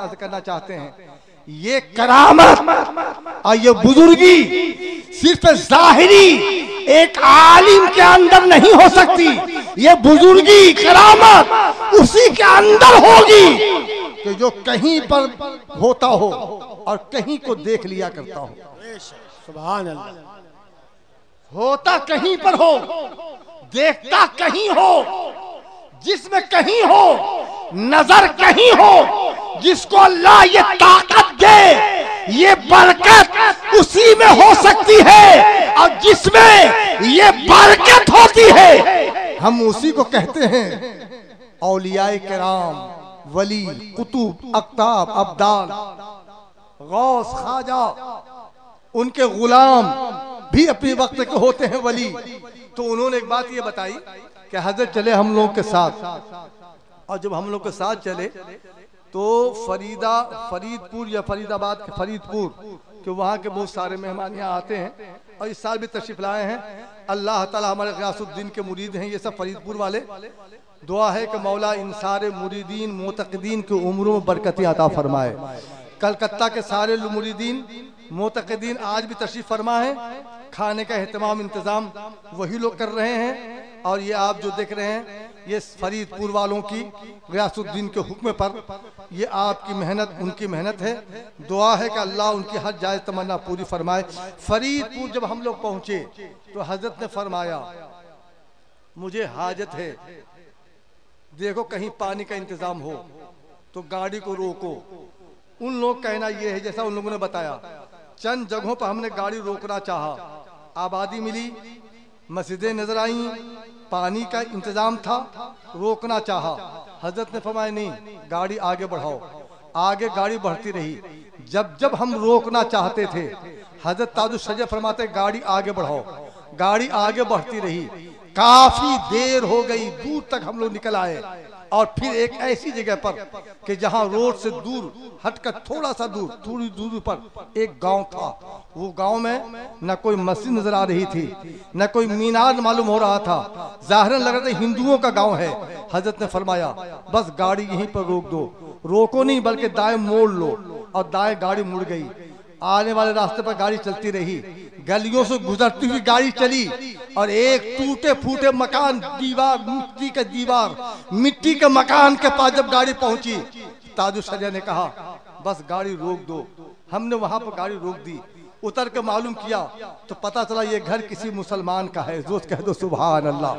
کرنا چاہتے ہیں یہ کرامت اور یہ بزرگی صرف ظاہری ایک عالم کے اندر نہیں ہو سکتی، یہ بزرگی کرامت اسی کے اندر ہوگی کہ جو کہیں پر ہوتا ہو اور کہیں کو دیکھ لیا کرتا ہو۔ سبحان اللہ۔ ہوتا کہیں پر ہو، دیکھتا کہیں ہو، جس میں کہیں ہو، نظر کہیں ہو، جس کو اللہ یہ طاقت دے یہ برکت اسی میں ہو سکتی ہے، اور جس میں یہ برکت ہوتی ہے ہم اسی کو کہتے ہیں اولیاء کرام، ولی، قطب، اقطاب، ابدال، غوث، خواجہ، ان کے غلام بھی اپنے وقت کے ہوتے ہیں ولی۔ تو انہوں نے ایک بات یہ بتائی کہ حضرت چلے ہم لوگ کے ساتھ، اور جب ہم لوگ کے ساتھ چلے تو فرید پور یا فرید آباد کے فرید پور کہ وہاں کے بہت سارے مہمان یہاں آتے ہیں، اور اس سال بھی تشریف لائے ہیں۔ اللہ تعالیٰ ہمارے غیاث الدین کے مرید ہیں یہ سب فرید پور والے۔ دعا ہے کہ مولا ان سارے مریدین معتقدین کے عمروں میں برکتیں عطا فرمائے۔ کلکتہ کے سارے مریدین معتقدین آج بھی تشریف فرما ہے، کھانے کا اہتمام انتظام وہی لوگ کر رہے ہیں، اور یہ آپ جو دیکھ رہے ہیں یہ فرید پور والوں کی غیاث الدین کے حکم پر یہ آپ کی محنت ان کی محنت ہے۔ دعا ہے کہ اللہ ان کی ہر جائز تمنا پوری فرمائے۔ فرید پور جب ہم لوگ پہنچے تو حضرت نے فرمایا مجھے حاجت ہے، دیکھو کہیں پانی کا انتظام ہو تو گاڑی کو روکو۔ ان لوگ کہنا یہ ہے جیسا ان لوگوں نے بتایا، چند جگہوں پر ہم نے گاڑی روکنا چاہا، آبادی ملی، مسجدیں نظر آئیں، پانی کا انتظام تھا، روکنا چاہا، حضرت نے فرمایا نہیں گاڑی آگے بڑھاؤ۔ آگے گاڑی بڑھتی رہی، جب ہم روکنا چاہتے تھے حضرت تاج الشجر فرماتے گاڑی آگے بڑھاؤ، گاڑی آگے بڑھتی رہی، کافی دیر ہو گئی، دور تک ہم لوگ نکل آئے، اور پھر ایک ایسی جگہ پر کہ جہاں روڈ سے دور ہٹ کر تھوڑا سا دور تھوڑی دور پر ایک گاؤں تھا۔ وہ گاؤں میں نہ کوئی مسجد نظر آ رہی تھی، نہ کوئی مینار معلوم ہو رہا تھا، ظاہراً لگ رہا تھا ہندوؤں کا گاؤں ہے۔ حضرت نے فرمایا بس گاڑی یہیں پر روک دو، روکو نہیں بلکہ دائیں موڑ لو، اور دائیں گاڑی مڑ گئی۔ آنے والے راستے پر گاڑی چلتی رہی، گلیوں سے گزرتی ہوئی گاڑی چلی، اور ایک ٹوٹے پھوٹے مکان، دیوار، مٹی کے دیوار، مٹی کے مکان کے پاس جب گاڑی پہنچی تاج الشجر نے کہا بس گاڑی روک دو۔ ہم نے وہاں پر گاڑی روک دی، اتر کے معلوم کیا تو پتا چلا یہ گھر کسی مسلمان کا ہے۔ زور کہہ دو سبحان اللہ۔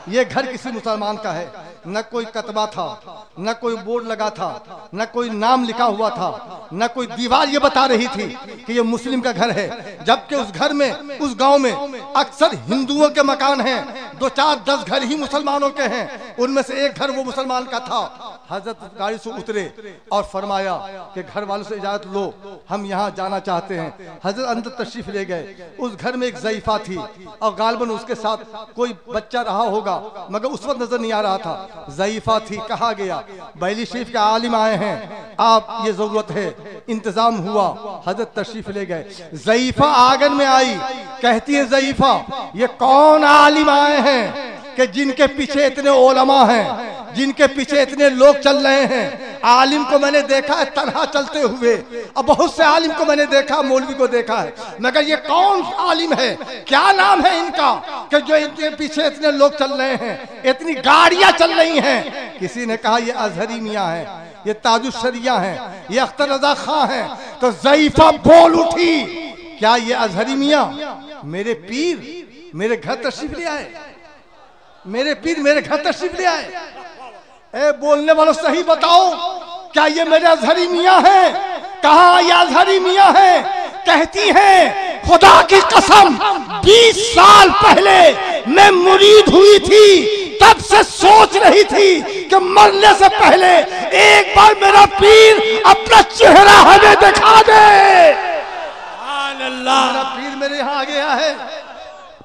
یہ گھر کسی مسلمان کا ہے، نہ کوئی کتبہ تھا، نہ کوئی بورڈ لگا تھا، نہ کوئی نام لکھا ہوا تھا، نہ کوئی دیوار یہ بتا رہی تھی کہ یہ مسلم کا گھر ہے، جبکہ اس گھر میں، اس گاؤں میں اکثر ہندوؤں کے مکان ہیں، 2-4-10 گھر ہی مسلمانوں کے ہیں، ان میں سے ایک گھر وہ مسلمان کا تھا۔ حضرت گاڑی سے اترے اور فرمایا کہ گھر والوں سے اجازت لو، ہم یہاں جانا چاہتے ہیں۔ حضرت اندر تشریف لے گئے، اس گھر میں ایک ضعیفہ تھی، اور غالباً اس کے ساتھ کوئی بچہ رہا ہوگا مگر اس وقت نظر نہیں آ رہا تھا، ضعیفہ تھی۔ کہا گیا بیلی شریف کے عالم آئے ہیں، آپ یہ ضرورت ہے، انتظام ہوا، حضرت تشریف لے گئے۔ ضعیفہ آنگن میں آئی، کہتی ہے ضعیفہ یہ کون عالم آئے ہیں کہ جن کے پیچھے اتنے علماء ہیں، جن کے پیچھے اتنے لوگ چل رہے ہیں؟ عالم کو میں نے دیکھا ہے تنہا چلتے ہوئے، اور بہت سے عالم کو میں نے دیکھا، مولوی کو دیکھا ہے، مگر یہ کون عالم ہے، کیا نام ہے ان کا کہ جو ان کے پیچھے اتنے لوگ چل رہے ہیں، اتنی گاڑیاں چل رہی ہیں؟ کسی نے کہا یہ ازہری میاں ہیں، یہ تاج الشریعہ ہیں، یہ اختر رضا خاں ہیں۔ تو ضعیفہ بول اٹھی کیا یہ ازہری میاں میرے پیر میرے گھر تشریف لے آئے؟ میرے پیر میرے گھر تشریف لے آئے؟ اے بولنے والوں صحیح بتاؤ کیا یہ میرے ازہری میاں ہیں؟ کہاں یہ ازہری میاں ہیں؟ کہتی ہیں خدا کی قسم 20 سال پہلے میں مرید ہوئی تھی، تب سے سوچ رہی تھی کہ مرنے سے پہلے ایک بار میرا پیر اپنا چہرہ ہمیں دکھا دے۔ سبحان اللہ۔ میرا پیر میرے یہاں آ گیا ہے،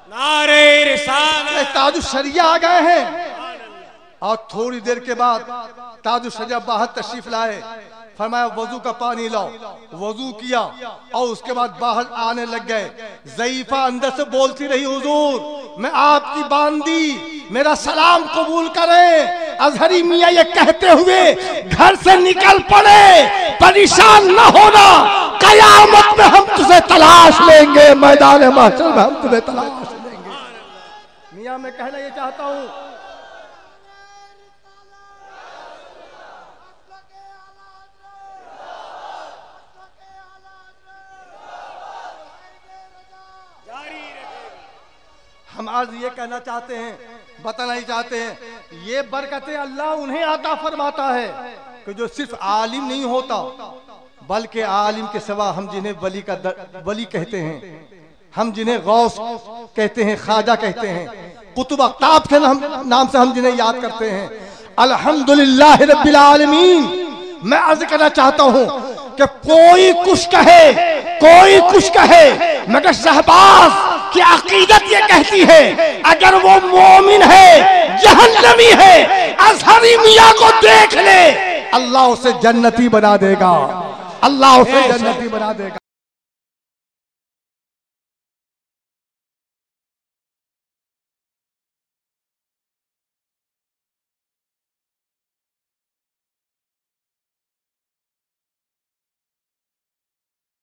نعرہ رسالت۔ تاج الشریعہ آ گئے ہیں۔ اور تھوڑی دیر کے بعد تاج الشجر باہر تشریف لائے، فرمایا وضو کا پانی لاؤ، وضو کیا، اور اس کے بعد باہر آنے لگ گئے۔ ضعیفہ اندر سے بولتی رہی حضور میں آپ کی باندی میرا سلام قبول کریں۔ اظہری میاں یہ کہتے ہوئے گھر سے نکل پڑے، پریشان نہ ہونا، قیامت میں ہم تجھے تلاش لیں گے، میدان محشر میں ہم تجھے تلاش لیں گے۔ میاں میں کہنا یہ چاہتا ہوں، ہم آج یہ کہنا چاہتے ہیں، بتانا ہی چاہتے ہیں، یہ برکتیں اللہ انہیں عطا فرماتا ہے کہ جو صرف عالم نہیں ہوتا، بلکہ عالم کے سوا ہم جنہیں ولی کہتے ہیں، ہم جنہیں غوث کہتے ہیں، خواجہ کہتے ہیں، قطب اقطاب کے نام سے ہم جنہیں یاد کرتے ہیں، الحمدللہ رب العالمین۔ میں عرض کرنا چاہتا ہوں کہ کوئی کچھ کہے مگر شہباز کی عقیدت یہ کہتی ہے اگر وہ مومن ہے جہنمی ہے، اظہری میاں کو دیکھ لے، اللہ اسے جنتی بنا دے گا، اللہ اسے جنتی بنا دے گا۔